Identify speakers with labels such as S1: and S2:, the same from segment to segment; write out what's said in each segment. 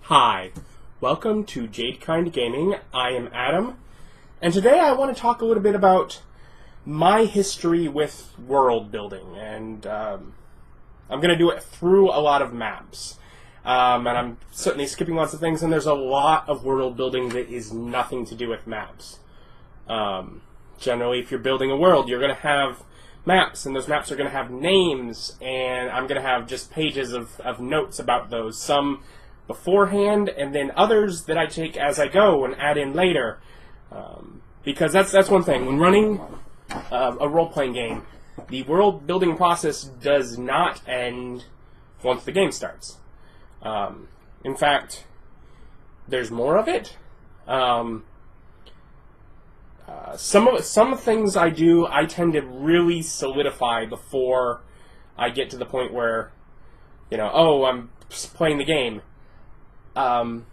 S1: Hi, welcome to Jadekind Gaming. I am Adam, and today I want to talk a little bit about my history with world building, and I'm going to do it through a lot of maps. And I'm certainly skipping lots of things, and there's a lot of world building that is nothing to do with maps. Generally, if you're building a world, you're going to have maps, and those maps are going to have names, and I'm going to have just pages of notes about those. Some beforehand, and then others that I take as I go and add in later. Because that's one thing. When running a role-playing game, the world-building process does not end once the game starts. In fact, there's more of it. Some things I do, I tend to really solidify before I get to the point where, I'm playing the game. And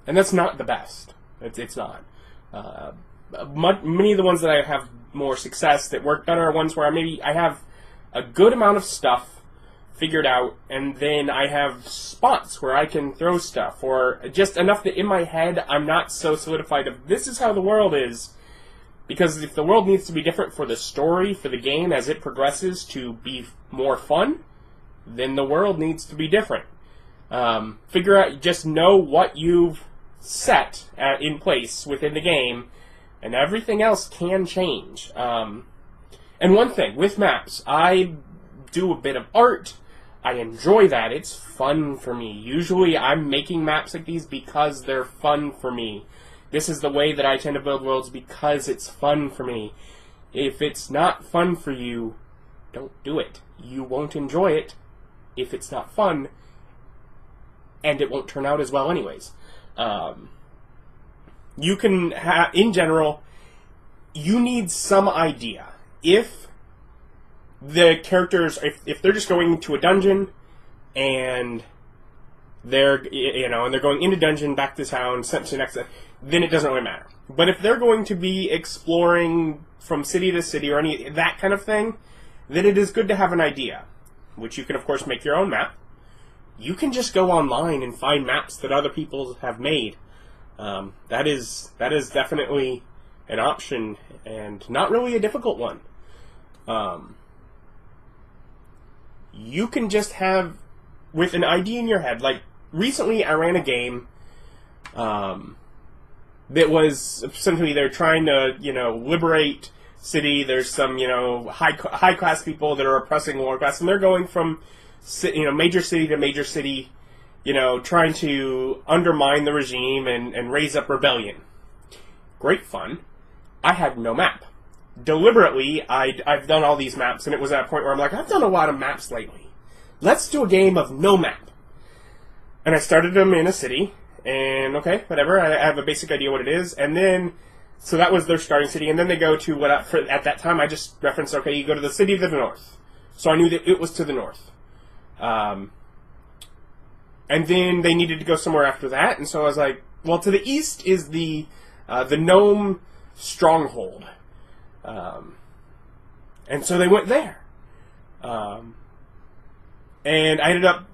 S1: that's not the best. It's not. Many of the ones that I have more success that work better are ones where I have a good amount of stuff figured out, and then I have spots where I can throw stuff, or just enough that in my head I'm not so solidified of this is how the world is. Because if the world needs to be different for the story, for the game, as it progresses to be more fun, then the world needs to be different. Figure out, just know what you've set in place within the game, and everything else can change. And one thing, with maps, I do a bit of art. I enjoy that. It's fun for me. Usually I'm making maps like these because they're fun for me. This is the way that I tend to build worlds, because it's fun for me. If it's not fun for you, don't do it. You won't enjoy it if it's not fun, and it won't turn out as well anyways. You can in general, you need some idea. If the characters, if they're just going to a dungeon, and they're, and they're going into dungeon, back to town, sent to next, then it doesn't really matter. But if they're going to be exploring from city to city, or any that kind of thing, then it is good to have an idea, which you can of course make your own map. You can just go online and find maps that other people have made. That is definitely an option, and not really a difficult one. You can just have, with an idea in your head, like recently I ran a game that was essentially they're trying to, liberate city. There's some, high class people that are oppressing lower class, and they're going from major city to major city, trying to undermine the regime and raise up rebellion. Great fun. I had no map. Deliberately, I've done all these maps, and it was at a point where I'm like, I've done a lot of maps lately. Let's do a game of no map. And I started them in a city, and okay, whatever, I have a basic idea what it is, and then, so that was their starting city, and then they go to at that time I just referenced, okay, you go to the city to the north. So I knew that it was to the north. And then they needed to go somewhere after that, and so I was like, well, to the east is the gnome stronghold. And so they went there. And I ended up,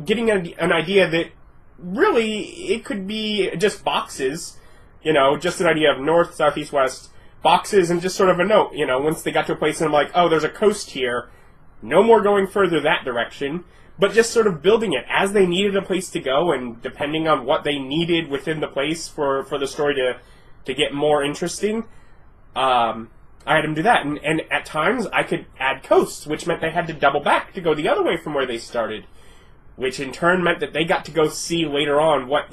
S1: getting an idea that really it could be just boxes, just an idea of north, south, east, west, boxes, and just sort of a note, once they got to a place and I'm like, oh, there's a coast here. No more going further that direction, but just sort of building it as they needed a place to go, and depending on what they needed within the place for the story to get more interesting, I had them do that. And at times I could add coasts, which meant they had to double back to go the other way from where they started, which in turn meant that they got to go see later on what,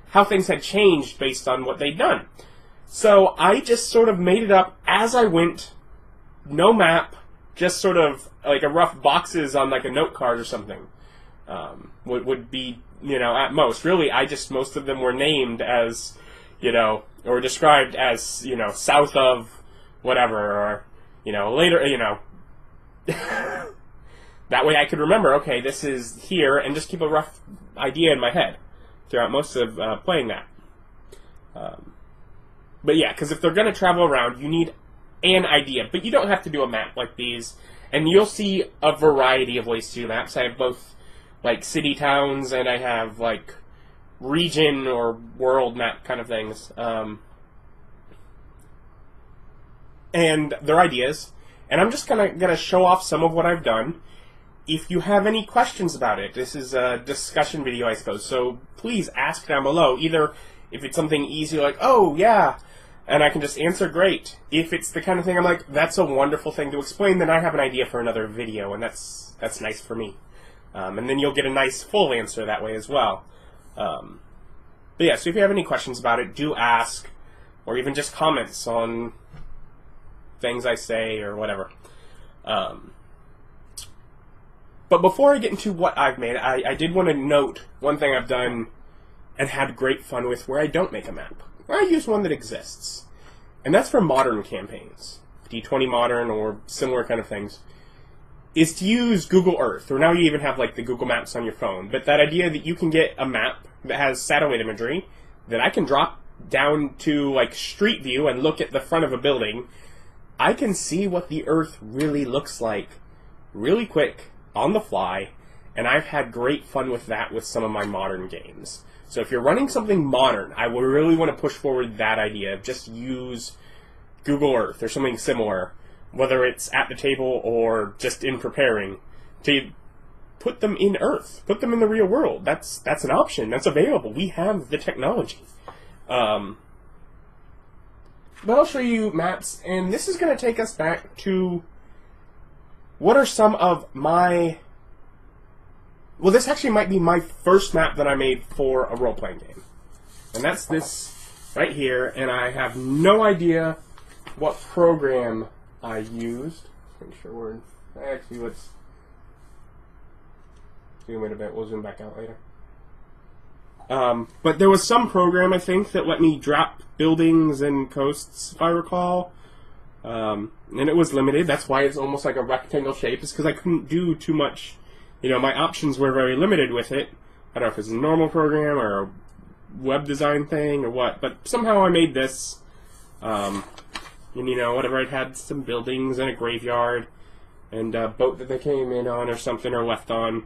S1: how things had changed based on what they'd done. So I just sort of made it up as I went, no map, just sort of like a rough boxes on like a note card or something, would be, at most. Really, most of them were named as, or described as, south of whatever, or, later, that way I could remember, okay, this is here, and just keep a rough idea in my head throughout most of playing that. But yeah, because if they're going to travel around, you need an idea, but you don't have to do a map like these, and you'll see a variety of ways to do maps. I have both like city towns, and I have like region or world map kind of things. And they're ideas, and I'm just gonna show off some of what I've done. If you have any questions about it, this is a discussion video, I suppose, so please ask down below. Either if it's something easy like, oh yeah, and I can just answer, great. If it's the kind of thing I'm like, that's a wonderful thing to explain, then I have an idea for another video, and that's nice for me. And then you'll get a nice full answer that way as well. But yeah, so if you have any questions about it, do ask, or even just comments on things I say or whatever. But before I get into what I've made, I did want to note one thing I've done and had great fun with where I don't make a map. I use one that exists. And that's for modern campaigns, D20 Modern or similar kind of things, is to use Google Earth, or now you even have like the Google Maps on your phone, but that idea that you can get a map that has satellite imagery that I can drop down to like Street View and look at the front of a building. I can see what the Earth really looks like really quick, on the fly, and I've had great fun with that with some of my modern games. So if you're running something modern, I would really want to push forward that idea of just use Google Earth or something similar, whether it's at the table or just in preparing, to put them in Earth, put them in the real world. That's an option. That's available. We have the technology. But I'll show you maps, and this is going to take us back to what are some of my... Well, this actually might be my first map that I made for a role-playing game. And that's this right here, and I have no idea what program I used. Make sure we're in... Actually, let's zoom in a bit. We'll zoom back out later. But there was some program, I think, that let me drop buildings and coasts, if I recall. And it was limited. That's why it's almost like a rectangle shape. It's because I couldn't do too much. You know, my options were very limited with it. I don't know if it's a normal program or a web design thing or what, but somehow I made this. And, you know, whatever, I'd had some buildings and a graveyard and a boat that they came in on or something or left on.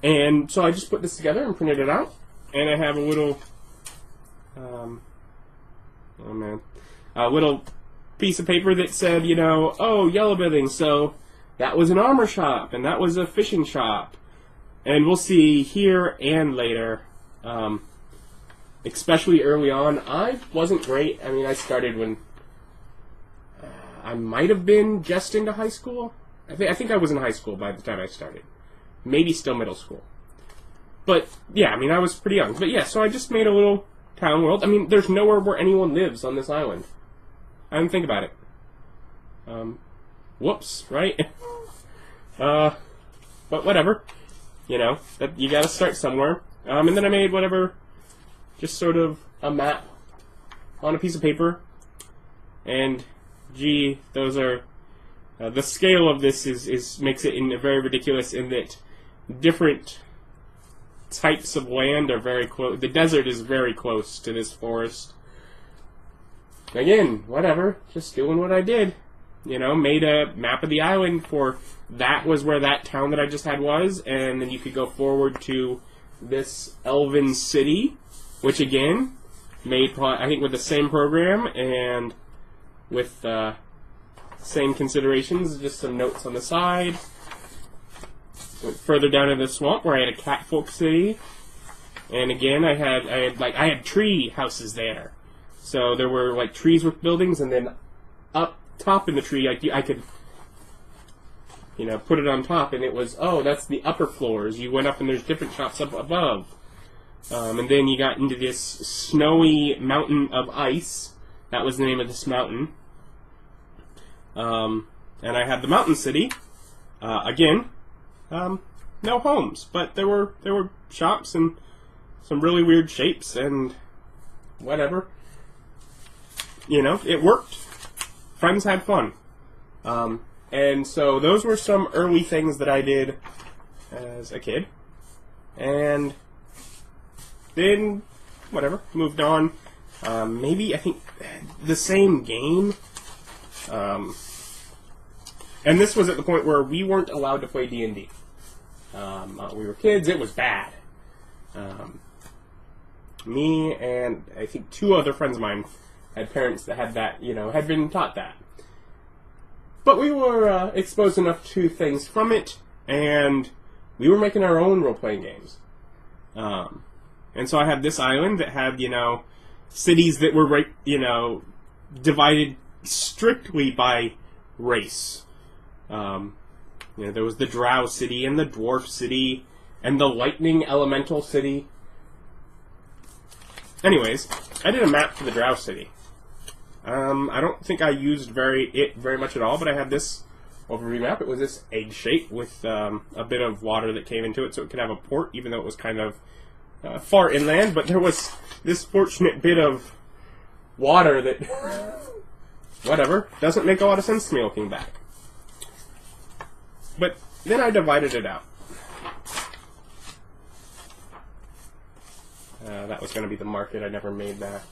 S1: And so I just put this together and printed it out. And I have a little... oh man, a little piece of paper that said, you know, oh, yellow building, so that was an armor shop, and that was a fishing shop. And we'll see here and later, especially early on, I wasn't great. I mean, I started when I might have been just into high school. I think I was in high school by the time I started. Maybe still middle school. But, yeah, I mean, I was pretty young. But, yeah, so I just made a little town world. I mean, there's nowhere where anyone lives on this island. I didn't think about it. Whoops, right? But whatever. You know, that you gotta start somewhere. And then I made whatever, just sort of a map on a piece of paper. And, gee, those are... the scale of this makes it very ridiculous in that different types of land are very close. The desert is very close to this forest. Again, whatever, just doing what I did. You know, made a map of the island for that was where that town that I just had was, and then you could go forward to this elven city, which again, made, I think, with the same program and with same considerations, just some notes on the side. Went further down in the swamp where I had a catfolk city, and again I had tree houses there, so there were like trees with buildings, and then up top in the tree I could, you know, put it on top, and it was, oh, that's the upper floors. You went up and there's different shops up above, and then you got into this snowy mountain of ice. That was the name of this mountain. And I had the mountain city, again. No homes, but there were shops and some really weird shapes and whatever. You know, it worked. Friends had fun. And so those were some early things that I did as a kid. And then, whatever, moved on. Maybe, I think, the same game. And this was at the point where we weren't allowed to play D&D. We were kids. It was bad. Me and I think 2 other friends of mine had parents that had that, had been taught that. But we were exposed enough to things from it, and we were making our own role-playing games. And so I had this island that had, cities that were, divided strictly by race. There was the Drow city, and the Dwarf city, and the Lightning Elemental city. Anyways, I did a map for the Drow city. I don't think I used very much at all, but I had this overview map. It was this egg shape with a bit of water that came into it, so it could have a port, even though it was kind of far inland. But there was this fortunate bit of water that, whatever, doesn't make a lot of sense to me looking back. But then I divided it out. That was going to be the market. I never made that.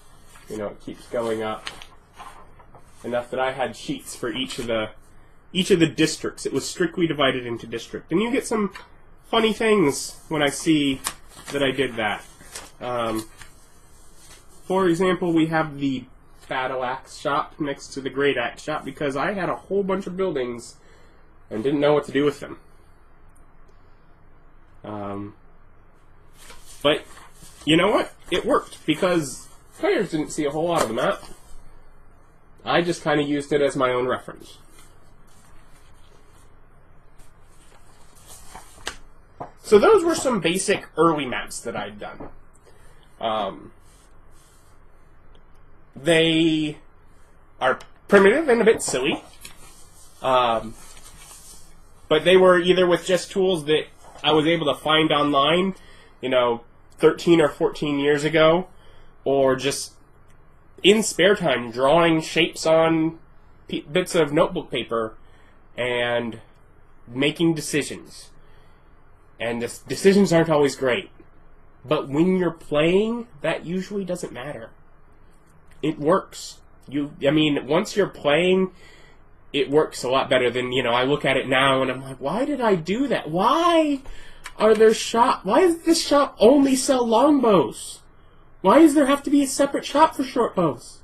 S1: It keeps going up. Enough that I had sheets for each of the districts. It was strictly divided into district. And you get some funny things when I see that I did that. For example, we have the Battle Axe shop next to the Great Axe shop because I had a whole bunch of buildings and didn't know what to do with them. But you know what? It worked because players didn't see a whole lot of the map. I just kind of used it as my own reference. So those were some basic early maps that I'd done. They are primitive and a bit silly. But they were either with just tools that I was able to find online, 13 or 14 years ago, or just in spare time drawing shapes on bits of notebook paper and making decisions. And the decisions aren't always great. But when you're playing, that usually doesn't matter. It works. Once you're playing, it works a lot better than, I look at it now and I'm like, why did I do that? Why does this shop only sell longbows? Why does there have to be a separate shop for short bows?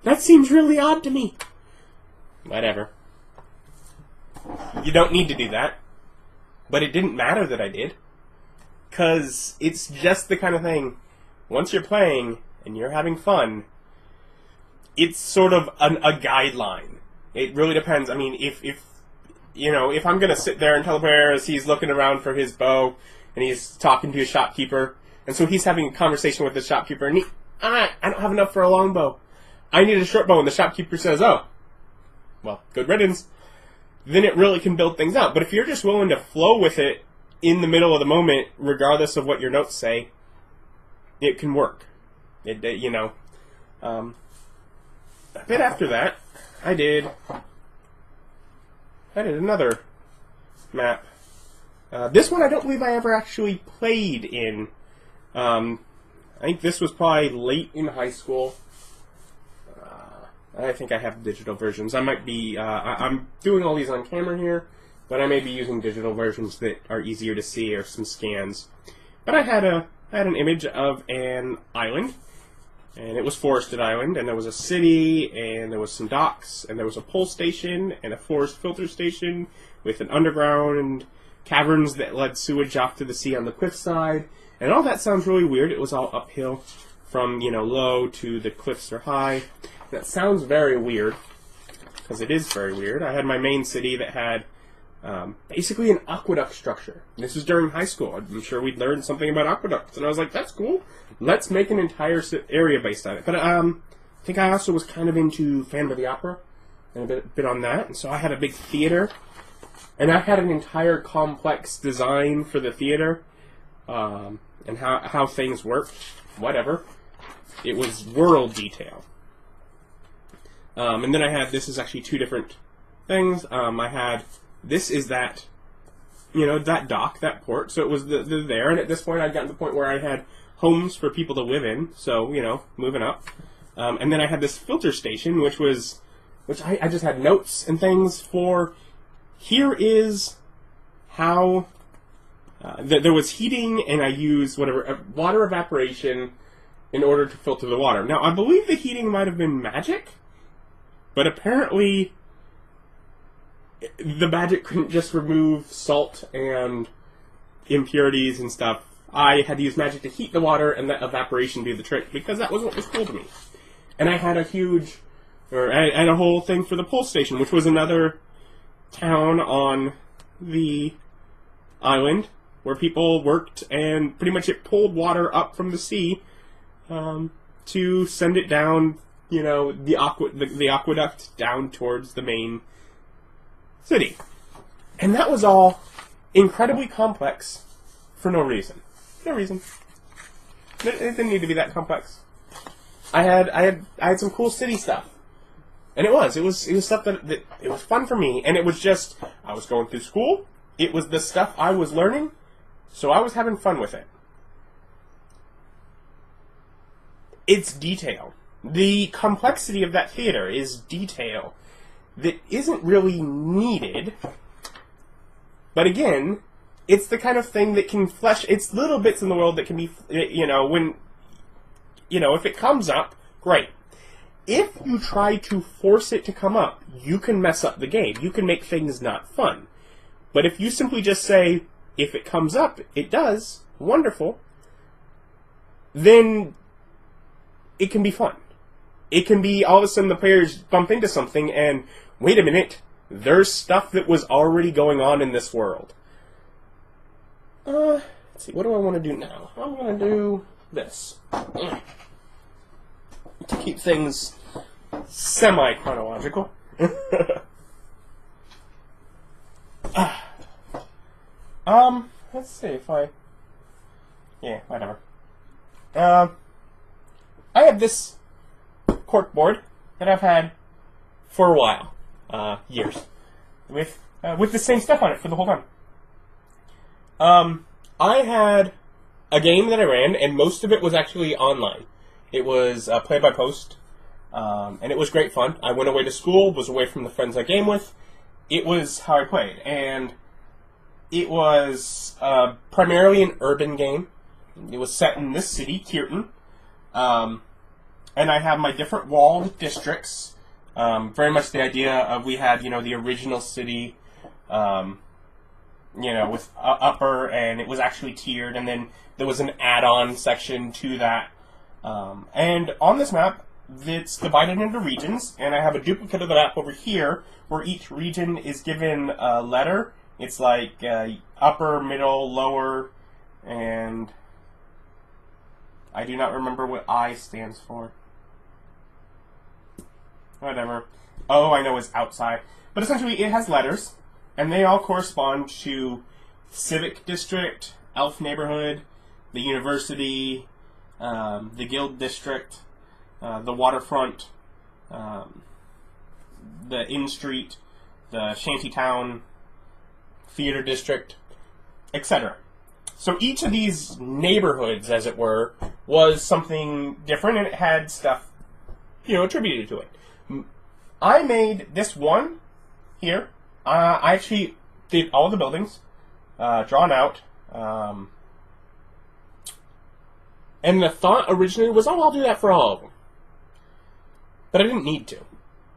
S1: That seems really odd to me. Whatever. You don't need to do that. But it didn't matter that I did. Because it's just the kind of thing, once you're playing and you're having fun, it's sort of a guideline. It really depends. If I'm going to sit there and tell the player as he's looking around for his bow and he's talking to his shopkeeper, and so he's having a conversation with the shopkeeper, and I don't have enough for a long bow. I need a short bow, and the shopkeeper says, oh, well, good riddance. Then it really can build things out. But if you're just willing to flow with it in the middle of the moment, regardless of what your notes say, it can work. A bit after that, I did another map. This one I don't believe I ever actually played in. I think this was probably late in high school. I think I have digital versions. I might be, I'm doing all these on camera here, but I may be using digital versions that are easier to see or some scans. But I had an image of an island, and it was forested island, and there was a city, and there was some docks, and there was a pole station, and a forest filter station with an underground caverns that led sewage off to the sea on the cliffside. And all that sounds really weird. It was all uphill from, low to the cliffs are high. That sounds very weird, because it is very weird. I had my main city that had basically an aqueduct structure. This was during high school. I'm sure we'd learned something about aqueducts. And I was like, that's cool. Let's make an entire area based on it. But I think I also was kind of into Phantom of the Opera, and a bit on that. And so I had a big theater. And I had an entire complex design for the theater, and how things worked. Whatever. It was world detail. And then I had, this is actually two different things. I had, this is that, that dock, that port. So it was the there. And at this point, I'd gotten to the point where I had homes for people to live in. So, moving up. And then I had this filter station, which I just had notes and things for here is how there was heating, and I used water evaporation in order to filter the water. Now, I believe the heating might have been magic, but apparently the magic couldn't just remove salt and impurities and stuff. I had to use magic to heat the water and let evaporation do the trick, because that was what was cool to me. And I had I had a whole thing for the pole station, which was another town on the island where people worked, and pretty much it pulled water up from the sea to send it down, the aqueduct down towards the main city. And that was all incredibly complex for no reason. No reason. It didn't need to be that complex. I had some cool city stuff. And it was stuff that it was fun for me, and it was just, I was going through school, it was the stuff I was learning, so I was having fun with it. It's detail. The complexity of that theater is detail that isn't really needed, but again, it's the kind of thing that can flesh, it's little bits in the world that can be, if it comes up, great. If you try to force it to come up, you can mess up the game. You can make things not fun. But if you simply just say, if it comes up, it does, wonderful, then it can be fun. It can be all of a sudden the players bump into something and, wait a minute, there's stuff that was already going on in this world. Let's see, what do I want to do now? I'm going to do this. To keep things semi-chronological. Let's see if yeah, whatever. I have this corkboard that I've had for a while. Years. With the same stuff on it for the whole time. I had a game that I ran, and most of it was actually online. It was play by post, and it was great fun. I went away to school, was away from the friends I game with. It was how I played, and it was primarily an urban game. It was set in this city, Kirton, and I have my different walled districts. Very much the idea of we had, the original city, with upper, and it was actually tiered, and then there was an add-on section to that. And on this map, it's divided into regions, and I have a duplicate of the map over here, where each region is given a letter. It's like upper, middle, lower, and I do not remember what I stands for. Whatever. Oh, I know it's outside. But essentially, it has letters, and they all correspond to Civic District, Elf Neighborhood, the University, the Guild District, the Waterfront, the Inn Street, the Shantytown, Theater District, etc. So each of these neighborhoods, as it were, was something different, and it had stuff, attributed to it. I made this one here. I actually did all the buildings, drawn out, and the thought originally was, I'll do that for all of them. But I didn't need to.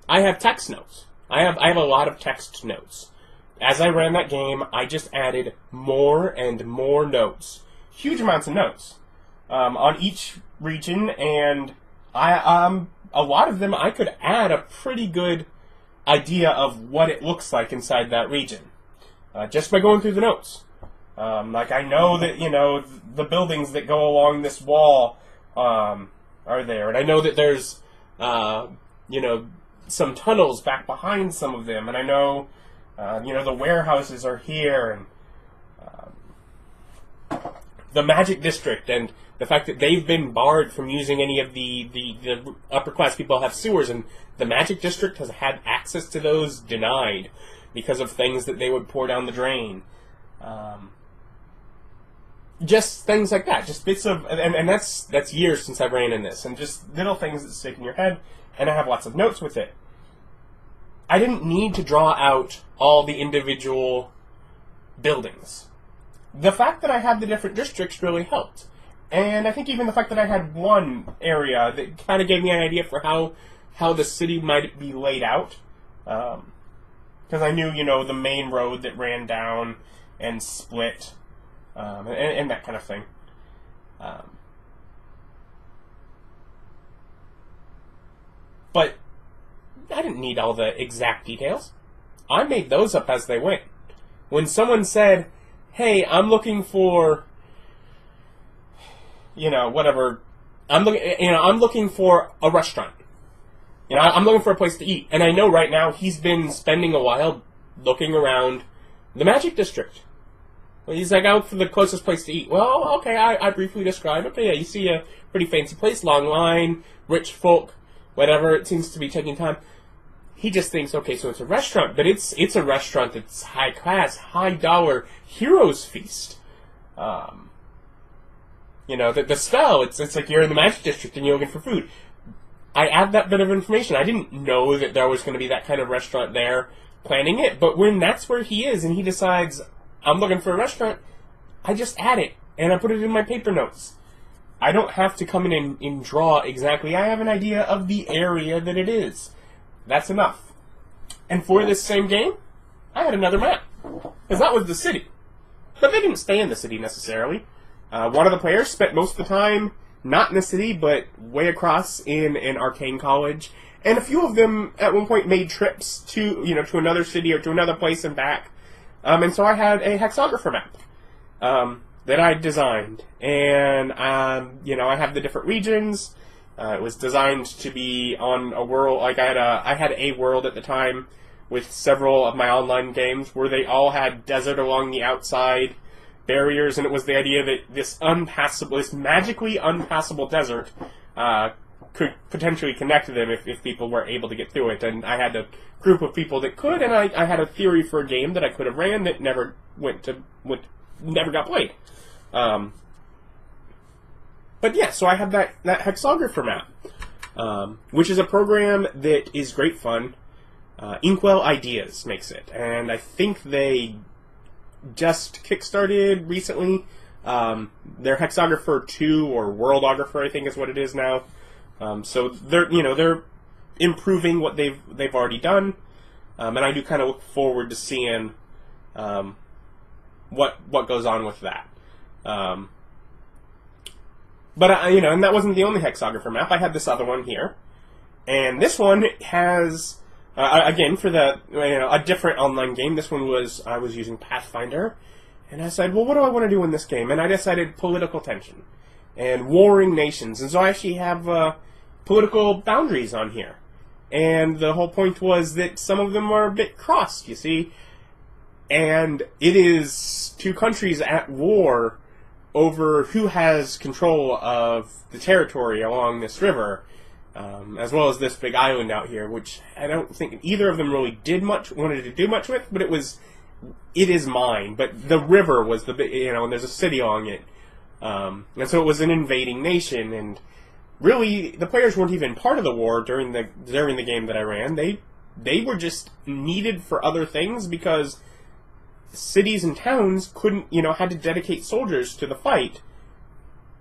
S1: I have text notes. I have a lot of text notes. As I ran that game, I just added more and more notes. Huge amounts of notes on each region, and a lot of them I could add a pretty good idea of what it looks like inside that region, just by going through the notes. Like, I know that, the buildings that go along this wall are there, and I know that there's, some tunnels back behind some of them, and I know, the warehouses are here, and the Magic District, and the fact that they've been barred from using any of the upper class people have sewers, and the Magic District has had access to those denied because of things that they would pour down the drain. Just things like that, just bits of, and that's years since I ran in this, and just little things that stick in your head, and I have lots of notes with it. I didn't need to draw out all the individual buildings. The fact that I had the different districts really helped. And I think even the fact that I had one area that kind of gave me an idea for how the city might be laid out. Because I knew, the main road that ran down and split, and that kind of thing. But I didn't need all the exact details. I made those up as they went. When someone said, hey, I'm looking for, whatever, I'm looking for a restaurant. I'm looking for a place to eat. And I know right now he's been spending a while looking around the Magic District. He's like, out for the closest place to eat. Well, okay, I briefly described, okay, yeah, you see a pretty fancy place, long line, rich folk, whatever, it seems to be taking time. He just thinks, okay, so it's a restaurant, but it's a restaurant that's high class, high dollar, heroes feast. The spell, it's like you're in the Magic District and you're looking for food. I add that bit of information. I didn't know that there was going to be that kind of restaurant there planning it, but when that's where he is and he decides, I'm looking for a restaurant, I just add it, and I put it in my paper notes. I don't have to come in and draw exactly. I have an idea of the area that it is. That's enough. And for this same game, I had another map. Because that was the city. But they didn't stay in the city necessarily. One of the players spent most of the time not in the city, but way across in an arcane college. And a few of them at one point made trips to another city or to another place and back. And so I had a hexographer map that I designed. And, I have the different regions. It was designed to be on a world, like I had a world at the time with several of my online games where they all had desert along the outside, barriers, and it was the idea that this magically unpassable desert could potentially connect them if people were able to get through it. And I had a group of people that could, and I had a theory for a game that I could have ran that never never got played. But yeah, so I have that hexographer map, which is a program that is great fun. Inkwell Ideas makes it, and I think they just kickstarted recently. Their Hexographer 2 or Worldographer, I think is what it is now. So they're improving what they've already done, and I do kind of look forward to seeing what goes on with that. But and that wasn't the only hexographer map. I had this other one here, and this one has again for a different online game. This one I was using Pathfinder, and I said, well, what do I want to do in this game? And I decided political tension and warring nations, and so I actually have political boundaries on here. And the whole point was that some of them are a bit crossed, you see, and it is two countries at war over who has control of the territory along this river, as well as this big island out here, which I don't think either of them really wanted to do much with, but it is mine. But the river was the big, and there's a city along it, and so it was an invading nation, and really the players weren't even part of the war during the game that I ran. They were just needed for other things because cities and towns couldn't, had to dedicate soldiers to the fight.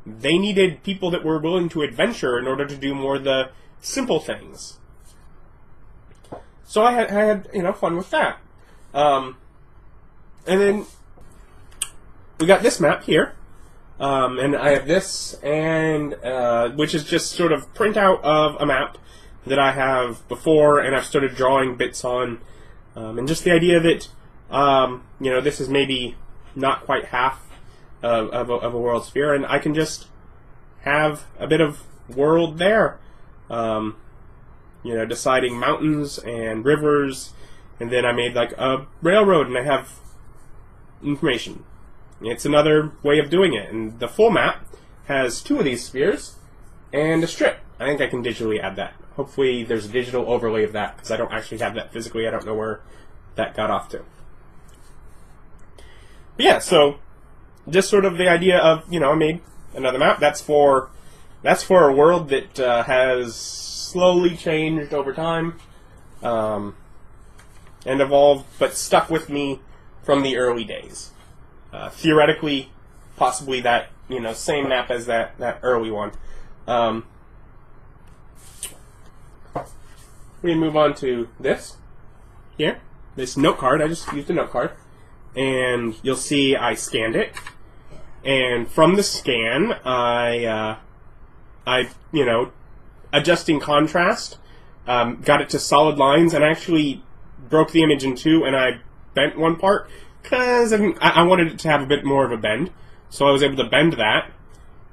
S1: They needed people that were willing to adventure in order to do more of the simple things. So I had fun with that. And then we got this map here. And I have this, and which is just sort of printout of a map that I have before, and I've started drawing bits on. And just the idea that this is maybe not quite half of a world sphere, and I can just have a bit of world there. Deciding mountains and rivers, and then I made like a railroad, and I have information. It's another way of doing it, and the full map has 2 of these spheres and a strip. I think I can digitally add that. Hopefully there's a digital overlay of that, because I don't actually have that physically. I don't know where that got off to. But yeah, so just sort of the idea of, I made another map. That's for a world that has slowly changed over time. and evolved, but stuck with me from the early days. Theoretically, possibly that, same map as that early one. We move on to this here, this note card. I just used a note card, and you'll see I scanned it, and from the scan, I adjusting contrast, got it to solid lines, and I actually broke the image in two, and I bent one part because I wanted it to have a bit more of a bend, so I was able to bend that,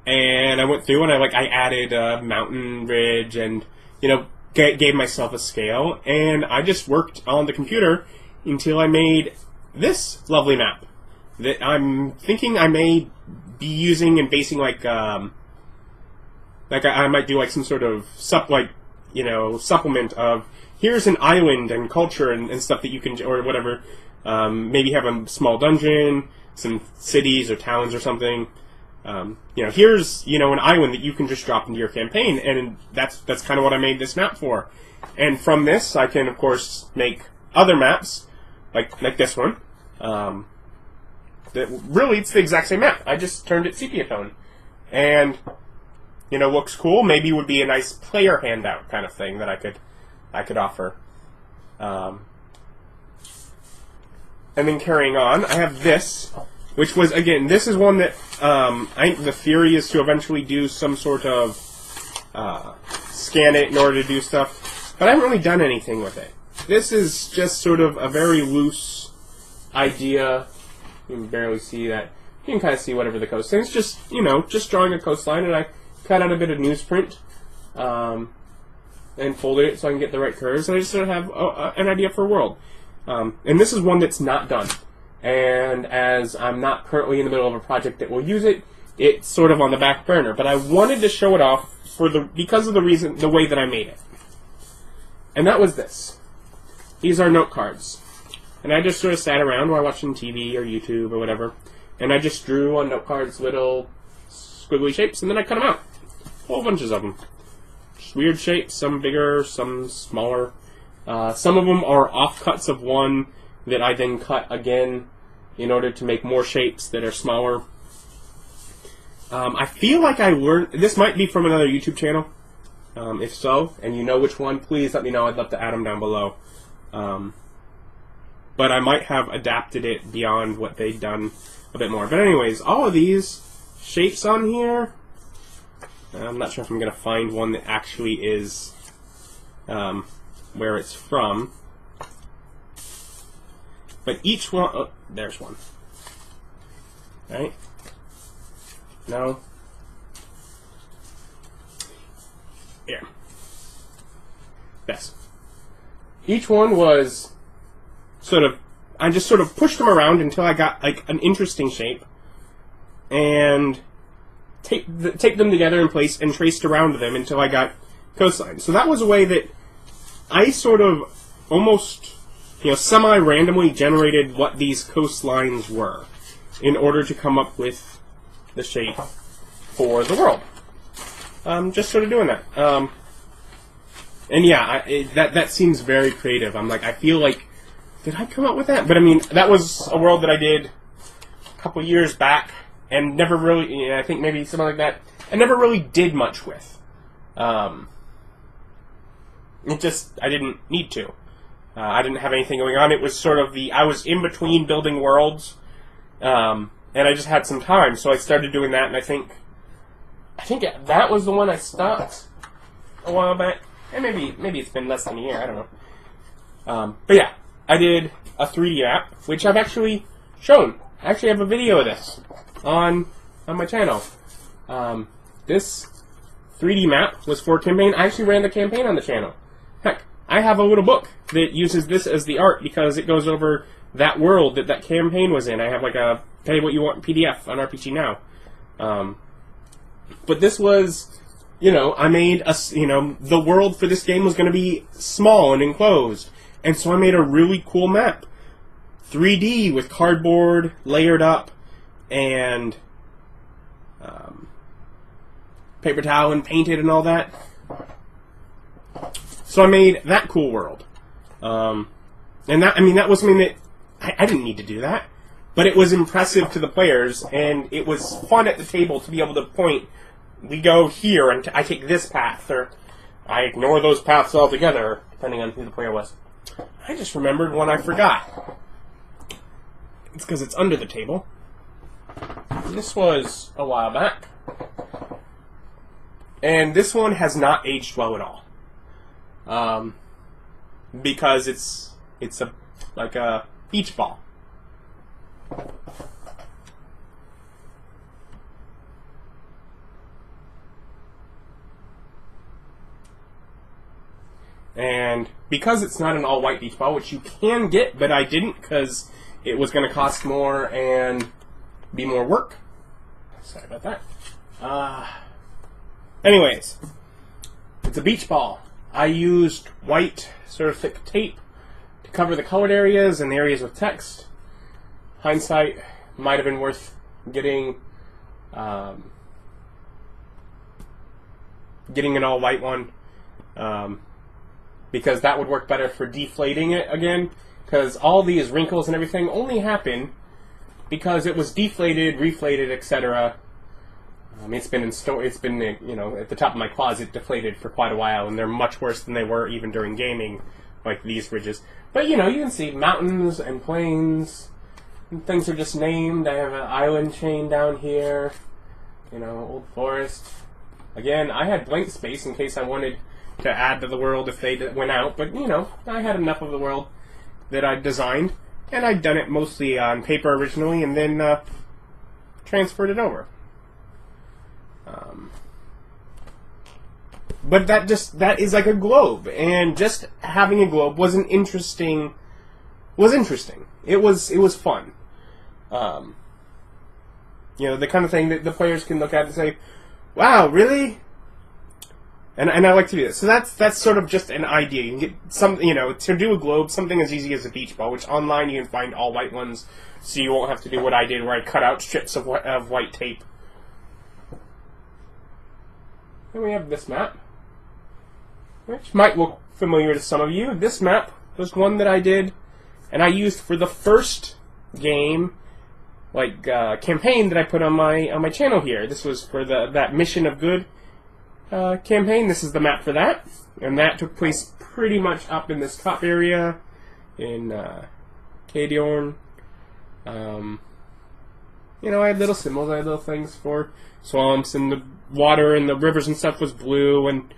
S1: and I went through and I added a mountain ridge and gave myself a scale, and I just worked on the computer until I made this lovely map that I'm thinking I may be using and basing I might do some sort of supplement of here's an island and culture and stuff that you can, or whatever, maybe have a small dungeon, some cities or towns or something. Here's an island that you can just drop into your campaign, and that's kind of what I made this map for. And from this, I can of course make other maps like this one. That really it's the exact same map. I just turned it sepia tone, and looks cool. Maybe would be a nice player handout kind of thing that I could offer. And then carrying on, I have this, which was, again, this is one that I think the theory is to eventually do some sort of scan it in order to do stuff, but I haven't really done anything with it. This is just sort of a very loose idea. You can barely see that. You can kind of see whatever the coastline is. Just, just drawing a coastline, and I cut out a bit of newsprint and folded it so I can get the right curves, and I just sort of have an idea for a world. And this is one that's not done. And as I'm not currently in the middle of a project that will use it, it's sort of on the back burner. But I wanted to show it off because of the way that I made it. And that was this. These are note cards. And I just sort of sat around while watching TV or YouTube or whatever, and I just drew on note cards little squiggly shapes, and then I cut them out. Whole bunches of them. Just weird shapes, some bigger, some smaller. Some of them are offcuts of one that I then cut again in order to make more shapes that are smaller. I feel like I learned... This might be from another YouTube channel. If so, and you know which one, please let me know. I'd love to add them down below. But I might have adapted it beyond what they'd done a bit more. But anyways, all of these shapes on here... I'm not sure if I'm going to find one that actually is where it's from. But each one... Oh, there's one. Right? No. Yeah. Yes. Each one was I just sort of pushed them around until I got an interesting shape, and take them together in place and traced around them until I got coastlines. So that was a way that I sort of almost semi-randomly generated what these coastlines were in order to come up with the shape for the world. Just sort of doing that. And yeah, that seems very creative. I'm like, I feel like, did I come up with that? But I mean, that was a world that I did a couple years back and never really, I think maybe something like that, I never really did much with. I didn't need to. I didn't have anything going on. It was sort of I was in between building worlds, and I just had some time, so I started doing that, and I think that was the one I stopped a while back. And maybe it's been less than a year, I don't know. But yeah, I did a 3D app, which I've actually shown. I actually have a video of this on my channel. This 3D map was for a campaign. I actually ran the campaign on the channel. Heck, I have a little book that uses this as the art because it goes over that world that campaign was in. I have like a pay what you want PDF on RPG Now. But this was, I made the world for this game was going to be small and enclosed. And so I made a really cool map. 3D with cardboard layered up and paper towel and painted and all that. So I made that cool world. And that, I mean, that was something that I didn't need to do that, but it was impressive to the players, and it was fun at the table to be able to point, we go here, and I take this path, or I ignore those paths altogether, depending on who the player was. I just remembered one I forgot. It's because it's under the table. This was a while back. And this one has not aged well at all. Because it's like a beach ball. And because it's not an all-white beach ball, which you can get, but I didn't because it was going to cost more and be more work. Sorry about that. Anyways, it's a beach ball. I used white, sort of thick tape to cover the colored areas and the areas with text. Hindsight, might have been worth getting an all-white one. Because that would work better for deflating it again, because all these wrinkles and everything only happen because it was deflated, reflated, etc. It's been at the top of my closet, deflated for quite a while, and they're much worse than they were even during gaming, like these ridges. But you can see mountains and plains, and things are just named. I have an island chain down here, old forest. Again, I had blank space in case I wanted to add to the world if they went out, but I had enough of the world that I designed, and I'd done it mostly on paper originally, and then transferred it over. But that is like a globe, and just having a globe was interesting. It was fun. The kind of thing that the players can look at and say, "Wow, really?" And I like to do this. So that's sort of just an idea. You can get to do a globe, something as easy as a beach ball, which online you can find all white ones, so you won't have to do what I did, where I cut out strips of white tape. Then we have this map, which might look familiar to some of you. This map was one that I did, and I used for the first game, campaign that I put on my channel here. This was for that Mission of Good campaign. This is the map for that, and that took place pretty much up in this top area in Kadiorn. I had little symbols, I had little things for swamps, and the water and the rivers and stuff was blue, and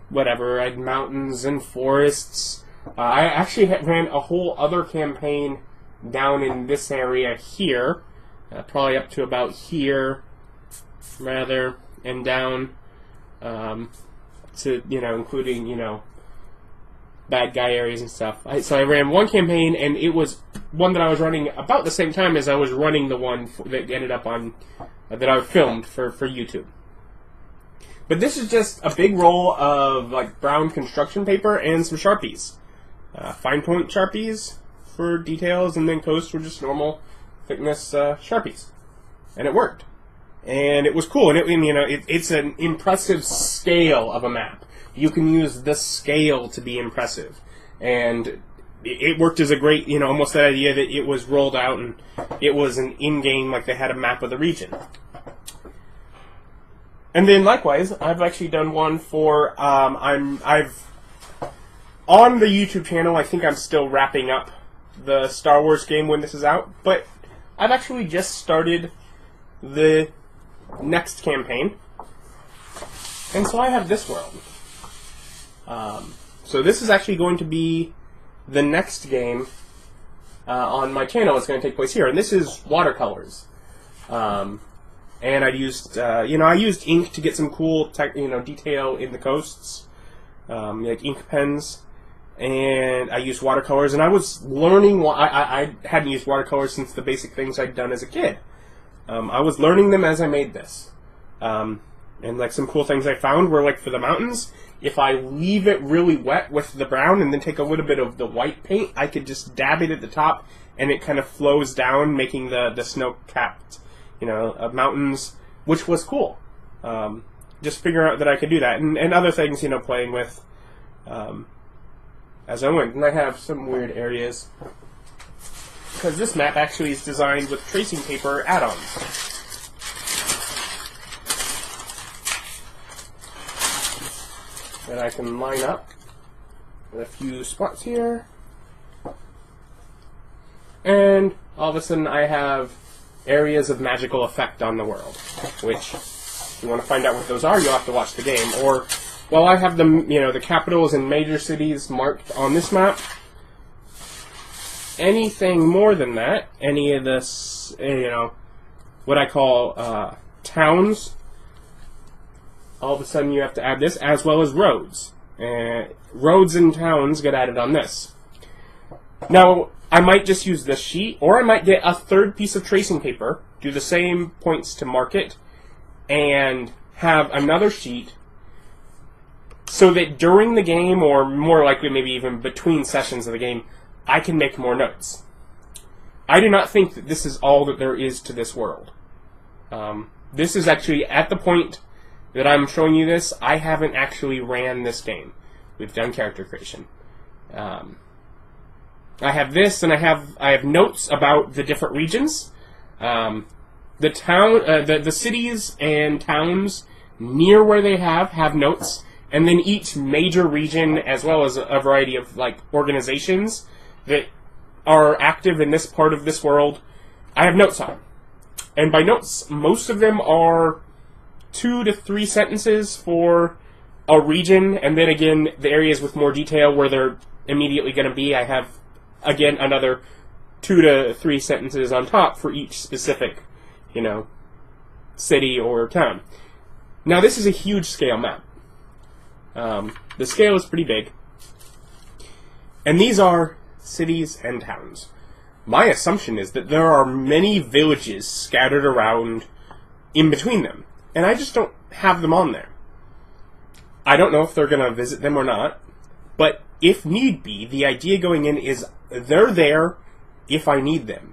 S1: whatever. I had mountains and forests. I actually ran a whole other campaign down in this area here, probably up to about here, rather, and down to including bad guy areas and stuff. So I ran one campaign, and it was one that I was running about the same time as I was running the one that ended up on that I filmed for YouTube. But this is just a big roll of brown construction paper and some Sharpies, fine point Sharpies for details, and then coasts were just normal thickness Sharpies, and it worked. And it was cool, and it's an impressive scale of a map. You can use the scale to be impressive, and it worked as a great, almost that idea that it was rolled out and it was an in-game, like they had a map of the region. And then likewise, I've actually done one for I've on the YouTube channel. I think I'm still wrapping up the Star Wars game when this is out, but I've actually just started the next campaign, and so I have this world. So this is actually going to be the next game on my channel. It's going to take place here, and this is watercolors. And I used I used ink to get some cool detail in the coasts, like ink pens, and I used watercolors. And I was learning. I hadn't used watercolors since the basic things I'd done as a kid. I was learning them as I made this. And some cool things I found were for the mountains, if I leave it really wet with the brown and then take a little bit of the white paint, I could just dab it at the top and it kind of flows down, making the snow-capped mountains, which was cool. Just figure out that I could do that, and other things, playing with as I went. And I have some weird areas, because this map actually is designed with tracing paper add-ons. That I can line up with a few spots here. And all of a sudden I have areas of magical effect on the world, which, if you want to find out what those are, you'll have to watch the game. Or, well, I have the capitals and major cities marked on this map. Anything more than that, any of this, what I call towns, all of a sudden you have to add this, as well as roads. Roads and towns get added on this. Now, I might just use this sheet, or I might get a third piece of tracing paper, do the same points to mark it, and have another sheet so that during the game, or more likely maybe even between sessions of the game, I can make more notes. I do not think that this is all that there is to this world. This is actually, at the point that I'm showing you this, I haven't actually ran this game. We've done character creation. I have this, and I have notes about the different regions. The cities and towns near where they have notes, and then each major region, as well as a variety of organizations that are active in this part of this world, I have notes on. And by notes, most of them are 2 to 3 sentences for a region, and then again, the areas with more detail where they're immediately going to be, I have, again, another 2 to 3 sentences on top for each specific, city or town. Now, this is a huge scale map. The scale is pretty big. And these are cities and towns. My assumption is that there are many villages scattered around in between them. And I just don't have them on there. I don't know if they're going to visit them or not. But if need be, the idea going in is they're there if I need them.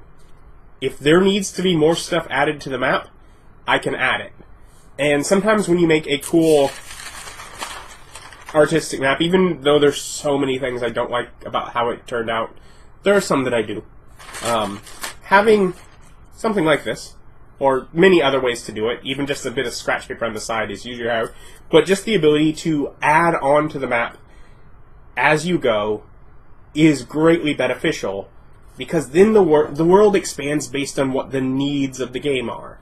S1: If there needs to be more stuff added to the map, I can add it. And sometimes when you make a cool artistic map, even though there's so many things I don't like about how it turned out, there are some that I do. Having something like this, or many other ways to do it, even just a bit of scratch paper on the side is usually how, but just the ability to add on to the map as you go is greatly beneficial, because then the world expands based on what the needs of the game are.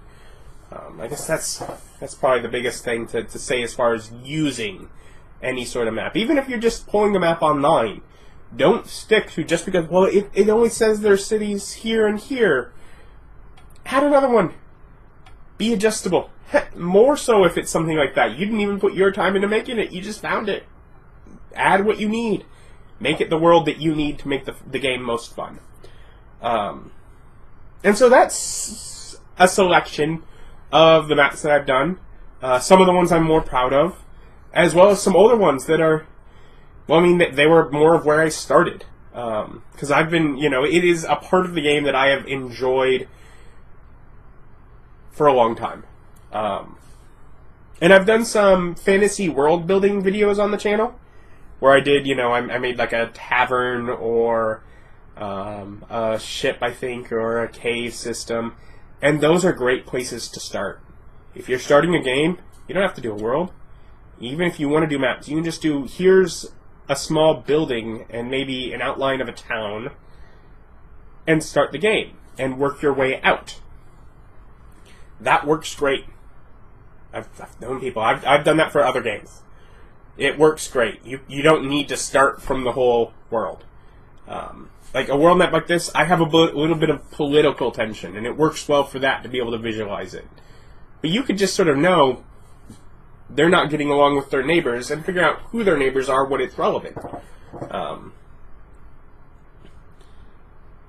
S1: I guess that's probably the biggest thing to say as far as using any sort of map. Even if you're just pulling the map online, don't stick to just because, well, it only says there's cities here and here. Add another one. Be adjustable. More so if it's something like that. You didn't even put your time into making it. You just found it. Add what you need. Make it the world that you need to make the game most fun. And so that's a selection of the maps that I've done. Some of the ones I'm more proud of, as well as some older ones that are, well, I mean, they were more of where I started. Because I've been, it is a part of the game that I have enjoyed for a long time. And I've done some fantasy world building videos on the channel, where I did, I made like a tavern or a ship, I think, or a cave system. And those are great places to start. If you're starting a game, you don't have to do a world. Even if you want to do maps, you can just do, here's a small building and maybe an outline of a town, and start the game, and work your way out. That works great. I've known people, I've done that for other games. It works great. You don't need to start from the whole world. Like a world map like this, I have a little bit of political tension, and it works well for that to be able to visualize it. But you could just sort of know they're not getting along with their neighbors and figure out who their neighbors are when it's relevant.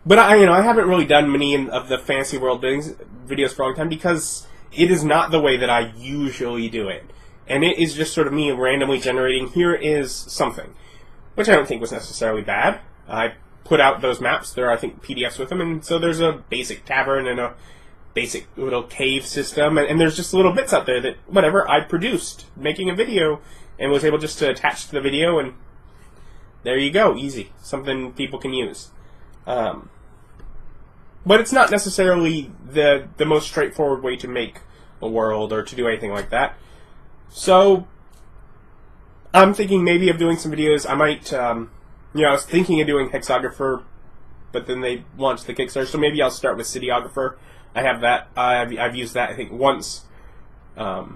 S1: But I haven't really done many of the fantasy world building videos for a long time because it is not the way that I usually do it. And it is just sort of me randomly generating, here is something. Which I don't think was necessarily bad. I put out those maps. There are, I think, PDFs with them. And so there's a basic tavern and a basic little cave system. And there's just little bits out there that, whatever, I produced making a video and was able just to attach to the video. And there you go, easy. Something people can use. But it's not necessarily the most straightforward way to make a world or to do anything like that. So, I'm thinking maybe of doing some videos. I might, I was thinking of doing Hexographer, but then they launched the Kickstarter, so maybe I'll start with Cityographer. I have that. I've used that, I think, once. But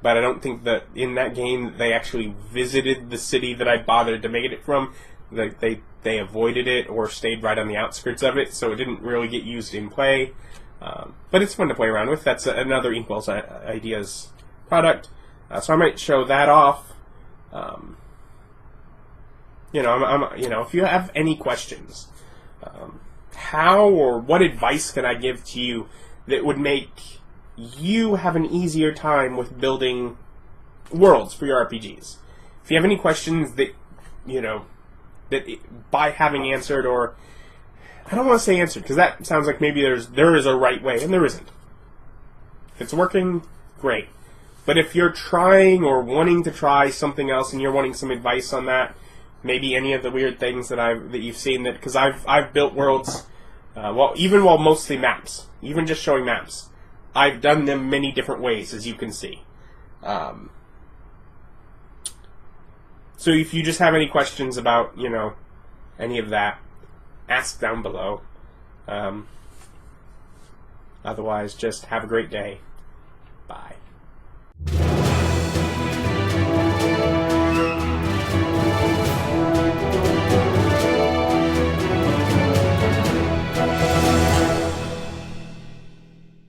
S1: I don't think that in that game they actually visited the city that I bothered to make it from. They avoided it or stayed right on the outskirts of it, so it didn't really get used in play. But it's fun to play around with. That's another Inkwell's Ideas product. So I might show that off. If you have any questions, how or what advice can I give to you that would make you have an easier time with building worlds for your RPGs? If you have any questions that, that by having answered, or I don't want to say answered, because that sounds like maybe there is a right way, and there isn't. If it's working, great. But if you're trying or wanting to try something else and you're wanting some advice on that, maybe any of the weird things that you've seen, that because I've built worlds, even mostly maps, even just showing maps, I've done them many different ways, as you can see. So if you just have any questions about, any of that, ask down below. Otherwise, just have a great day. Bye.